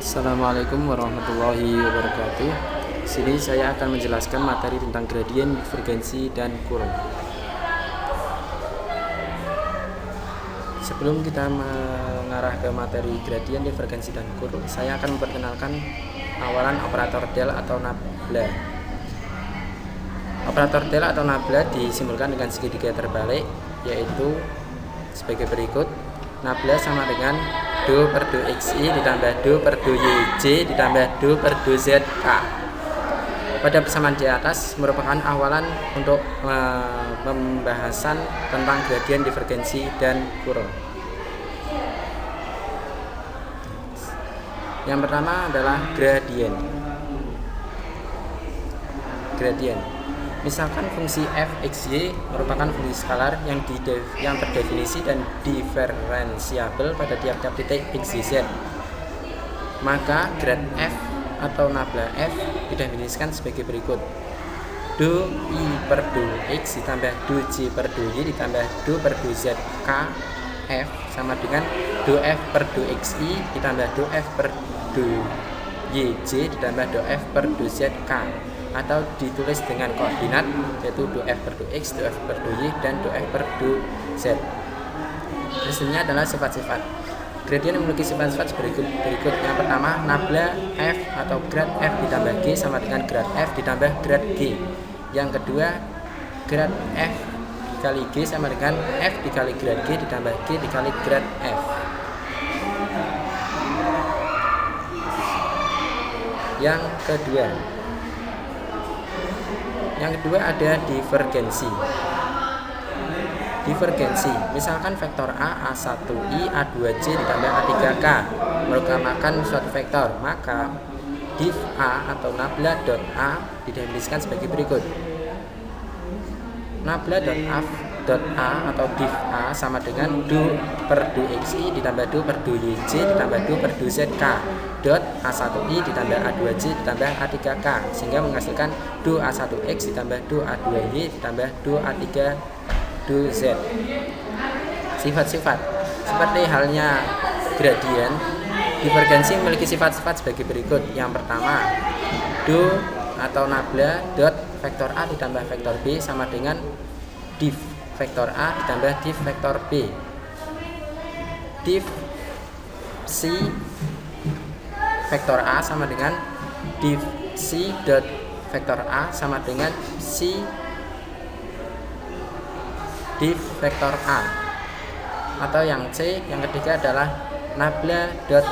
Assalamualaikum warahmatullahi wabarakatuh. Sini saya akan menjelaskan materi tentang gradien, divergensi, dan kurung. Sebelum kita mengarah ke materi gradien, divergensi, dan kurung, saya akan memperkenalkan awalan operator del atau nabla. Operator del atau nabla disimbolkan dengan segitiga terbalik, yaitu sebagai berikut. Nabla sama dengan do per do xi ditambah do per do yj ditambah do per do zk. Pada persamaan di atas merupakan awalan untuk pembahasan tentang gradien, divergensi, dan kurung. Yang pertama adalah gradien. Misalkan fungsi f x y merupakan fungsi skalar yang terdefinisi dan diferensiabel pada tiap-tiap titik x, y, z. Maka grad f atau nabla f didefinisikan sebagai berikut: do i per do x ditambah do j per do y ditambah do per do z k f sama dengan do f per do xi ditambah do f per do yj ditambah do f per do z k, atau ditulis dengan koordinat yaitu do f per do x, do f per do y, dan do f per do z. Hasilnya adalah sifat-sifat. Gradien memiliki sifat-sifat berikut. Yang pertama, nabla f atau grad f ditambah g sama dengan grad f ditambah grad g. Yang kedua, grad f dikali g sama dengan f dikali grad g ditambah g dikali grad f. Yang kedua ada divergensi. Misalkan vektor A, A1I, A2J ditambah A3K merupakan suatu vektor, maka div A atau nabla dot A didefinisikan sebagai berikut: nabla dot A atau div A sama dengan do per do xi ditambah do per do yj ditambah do per do zk dot A1i ditambah A2j ditambah A3k, sehingga menghasilkan do A1x ditambah do A2y ditambah do A3 do z. Sifat-sifat seperti halnya gradien, divergensi memiliki sifat-sifat sebagai berikut. Yang pertama, do atau nabla dot vektor A ditambah vektor B sama dengan div vektor A ditambah div vektor B. Div C vektor A sama dengan div C dot vektor A sama dengan C div vektor A. Atau yang C, yang ketiga adalah nabla dot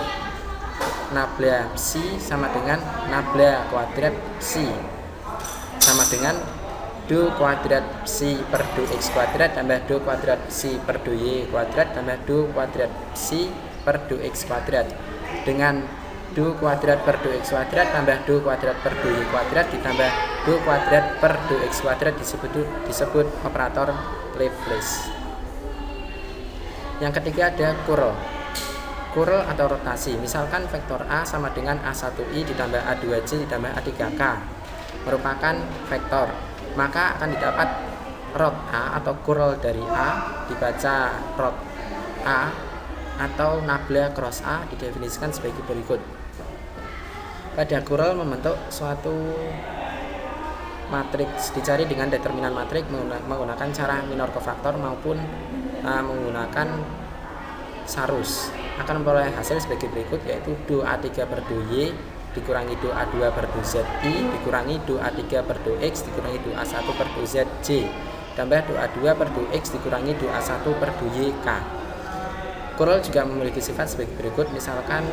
nabla C sama dengan nabla kuadrat C sama dengan do kuadrat C per do x kuadrat tambah do kuadrat C per do y kuadrat tambah do kuadrat C per do x kuadrat, dengan do kuadrat per do x kuadrat tambah do kuadrat per do y kuadrat ditambah do kuadrat per do x kuadrat disebut operator Laplace. Yang ketiga ada kurl atau rotasi. Misalkan vektor A sama dengan A1i ditambah A2j ditambah A3k merupakan vektor, maka akan didapat rot A atau kurl dari A dibaca rot A atau nabla cross A didefinisikan sebagai berikut. Pada kurl membentuk suatu matriks dicari dengan determinan matriks menggunakan cara minor kofaktor maupun menggunakan sarus, akan memperoleh hasil sebagai berikut, yaitu do A3 per do Y dikurangi do A2 per do ZI dikurangi do A3 per do X dikurangi do A1 per do ZJ tambah do A2 per do X dikurangi do A1 per do YK. Kurl juga memiliki sifat sebagai berikut. Misalkan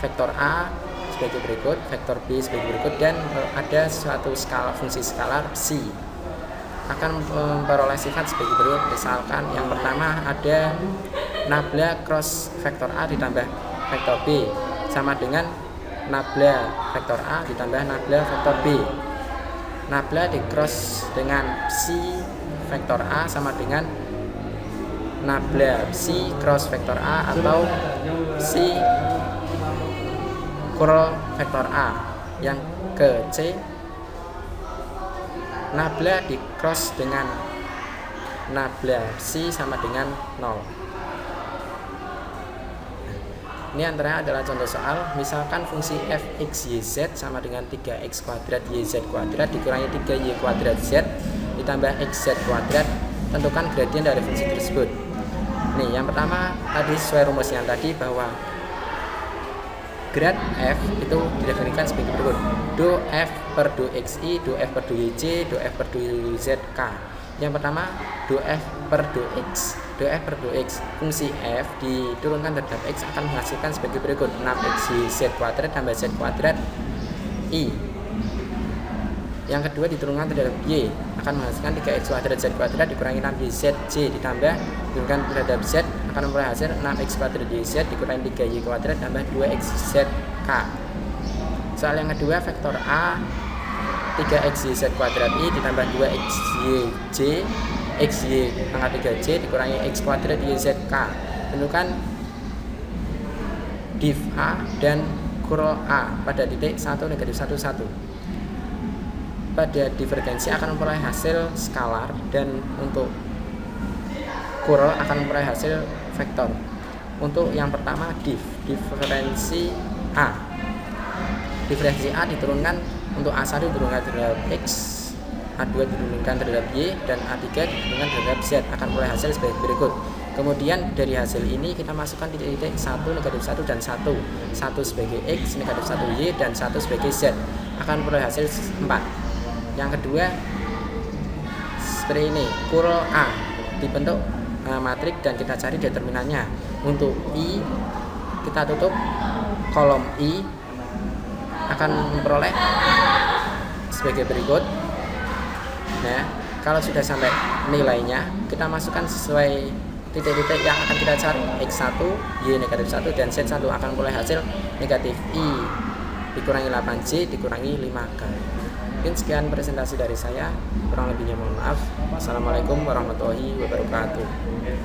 vektor A sebagai berikut, vektor B sebagai berikut, dan ada suatu fungsi skalar psi, akan memperoleh sifat sebagai berikut. Misalkan yang pertama ada nabla cross vektor A ditambah vektor B sama dengan nabla vektor A ditambah nabla vektor B. Nabla di cross dengan psi vektor A sama dengan nabla psi cross vektor A atau psi kurl vektor A. Yang ke C, nabla di cross dengan nabla psi sama dengan 0. Ini antaranya adalah contoh soal, misalkan fungsi f x y z sama dengan 3x kuadrat y z kuadrat dikurangi 3y kuadrat z ditambah x z kuadrat, tentukan gradien dari fungsi tersebut. Nih, yang pertama tadi sesuai rumus yang tadi bahwa grad f itu didefinisikan sebagai berikut: do f per do xi, do f per do yj, do f per do zk. Yang pertama, do f per do x. Do f per do x, fungsi f diturunkan terhadap x akan menghasilkan sebagai berikut: 6xyz kuadrat tambah z kuadrat i. Yang kedua, diturunkan terhadap y akan menghasilkan 3x kuadrat z kuadrat dikurangi 6yzj ditambah diturunkan terhadap z akan memperoleh hasil 6x kuadrat yz dikurangi 3y kuadrat tambah 2xzk. Soal yang kedua, vektor a 3xyz kuadrat i ditambah 2xyj xy pangkat 3j dikurangi x kuadrat yzk. Tentukan div a dan curl a pada titik 1, negatif 1, 1. Pada divergensi akan memperoleh hasil skalar, dan untuk curl akan memperoleh hasil vektor. Untuk yang pertama, diferensi a. Diferensi a diturunkan untuk a1 diturunkan terhadap x, a2 diturunkan terhadap y, dan a3 diturunkan terhadap z, akan memperoleh hasil sebagai berikut. Kemudian dari hasil ini kita masukkan titik-titik 1, negatif 1, dan 1. 1 sebagai x, negatif 1 y, dan 1 sebagai z, akan memperoleh hasil 4. Yang kedua seperti ini, curl a dibentuk matrik dan kita cari determinannya. Untuk i kita tutup kolom i akan memperoleh sebagai berikut. Nah, kalau sudah sampai nilainya, kita masukkan sesuai titik-titik yang akan kita cari. X1, Y negatif 1, dan Z1 akan memperoleh hasil negatif I dikurangi 8J dikurangi 5K. Mungkin sekian presentasi dari saya, kurang lebihnya mohon maaf. Wassalamualaikum warahmatullahi wabarakatuh.